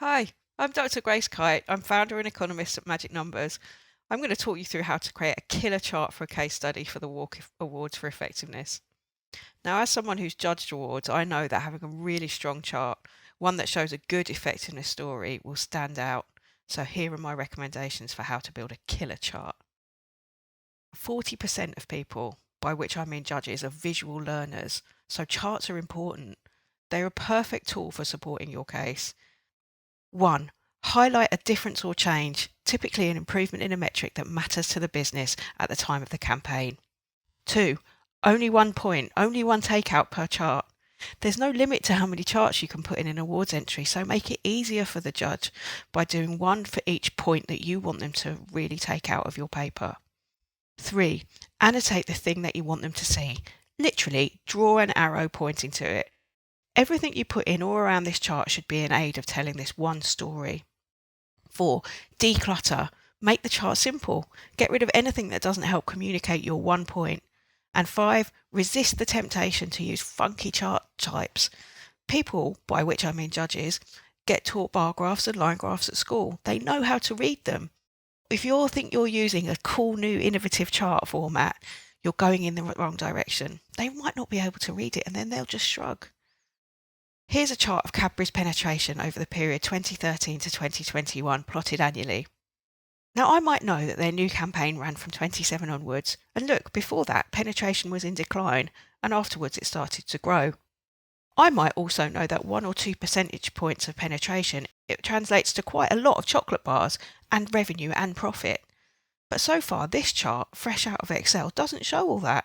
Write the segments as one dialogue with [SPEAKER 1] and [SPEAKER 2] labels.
[SPEAKER 1] Hi, I'm Dr. Grace Kite. I'm founder and economist at Magic Numbers. I'm going to talk you through how to create a killer chart for a case study for the WARC Awards for Effectiveness. Now, as someone who's judged awards, I know that having a really strong chart, one that shows a good effectiveness story, will stand out. So here are my recommendations for how to build a killer chart. 40% of people, by which I mean judges, are visual learners, so charts are important. They're a perfect tool for supporting your case. 1. Highlight a difference or change, typically an improvement in a metric that matters to the business at the time of the campaign. 2. Only one point, only one takeout per chart. There's no limit to how many charts you can put in an awards entry, so make it easier for the judge by doing one for each point that you want them to really take out of your paper. 3. Annotate the thing that you want them to see. Literally, draw an arrow pointing to it. Everything you put in or around this chart should be an aid of telling this one story. 4. Declutter. Make the chart simple. Get rid of anything that doesn't help communicate your one point. And 5. Resist the temptation to use funky chart types. People, by which I mean judges, get taught bar graphs and line graphs at school. They know how to read them. If you think you're using a cool new innovative chart format, you're going in the wrong direction. They might not be able to read it and then they'll just shrug. Here's a chart of Cadbury's penetration over the period 2013 to 2021 plotted annually. Now I might know that their new campaign ran from 27 onwards, and look, before that penetration was in decline and afterwards it started to grow. I might also know that 1 or 2 percentage points of penetration, it translates to quite a lot of chocolate bars and revenue and profit. But so far this chart, fresh out of Excel, doesn't show all that.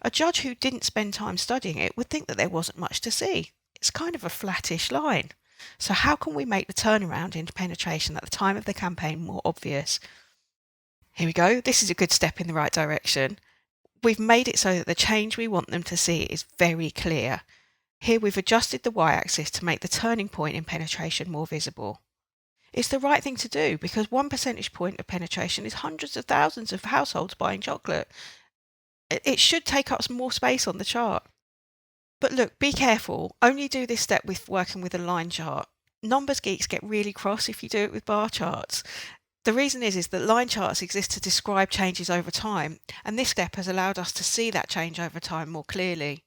[SPEAKER 1] A judge who didn't spend time studying it would think that there wasn't much to see. It's kind of a flattish line. So how can we make the turnaround into penetration at the time of the campaign more obvious? Here we go. This is a good step in the right direction. We've made it so that the change we want them to see is very clear. Here we've adjusted the y-axis to make the turning point in penetration more visible. It's the right thing to do because 1 percentage point of penetration is hundreds of thousands of households buying chocolate. It should take up some more space on the chart. But look, be careful. Only do this step with working with a line chart. Numbers geeks get really cross if you do it with bar charts. The reason is that line charts exist to describe changes over time, and this step has allowed us to see that change over time more clearly.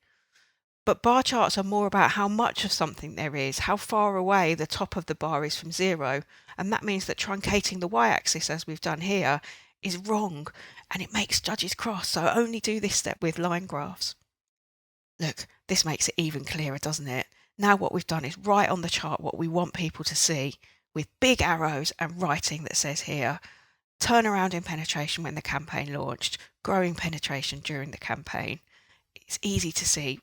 [SPEAKER 1] But bar charts are more about how much of something there is, how far away the top of the bar is from zero, and that means that truncating the y-axis, as we've done here, is wrong, and it makes judges cross, so only do this step with line graphs. Look, this makes it even clearer, doesn't it? Now what we've done is write on the chart what we want people to see, with big arrows and writing that says here, turnaround in penetration when the campaign launched, growing penetration during the campaign. It's easy to see.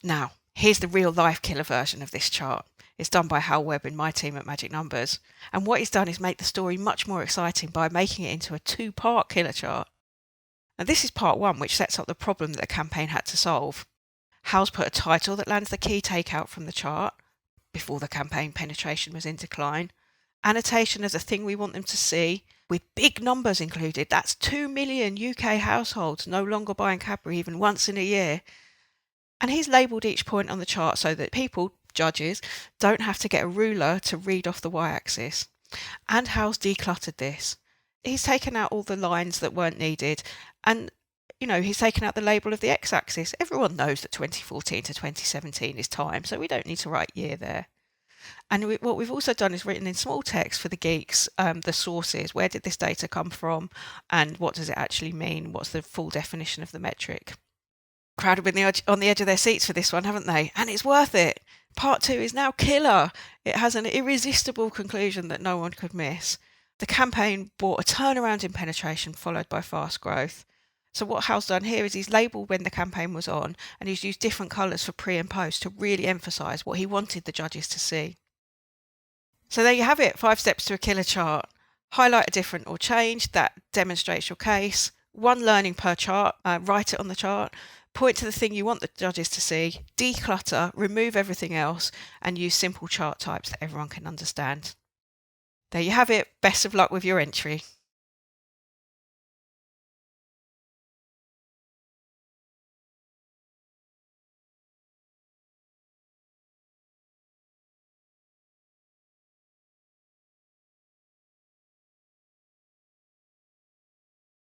[SPEAKER 1] Now, here's the real life killer version of this chart. It's done by Hal Webb and my team at Magic Numbers. And what he's done is make the story much more exciting by making it into a 2-part killer chart. Now this is part 1, which sets up the problem that the campaign had to solve. Hal's put a title that lands the key takeout from the chart, before the campaign penetration was in decline, annotation as a thing we want them to see, with big numbers included. That's 2 million UK households no longer buying Cadbury even once in a year. And he's labelled each point on the chart so that people, judges, don't have to get a ruler to read off the y-axis. And Hal's decluttered this. He's taken out all the lines that weren't needed, and he's taken out the label of the x-axis. Everyone knows that 2014 to 2017 is time, so we don't need to write year there. And what we've also done is written in small text for the geeks, the sources. Where did this data come from, and what does it actually mean? What's the full definition of the metric? Crowd have been on the edge of their seats for this one, haven't they? And it's worth it. Part 2 is now killer. It has an irresistible conclusion that no one could miss. The campaign brought a turnaround in penetration followed by fast growth. So what Hal's done here is he's labelled when the campaign was on, and he's used different colours for pre and post to really emphasise what he wanted the judges to see. So there you have it, 5 steps to a killer chart. Highlight a different or change that demonstrates your case. 1 learning per chart, write it on the chart. Point to the thing you want the judges to see. Declutter, remove everything else, and use simple chart types that everyone can understand. There you have it. Best of luck with your entry.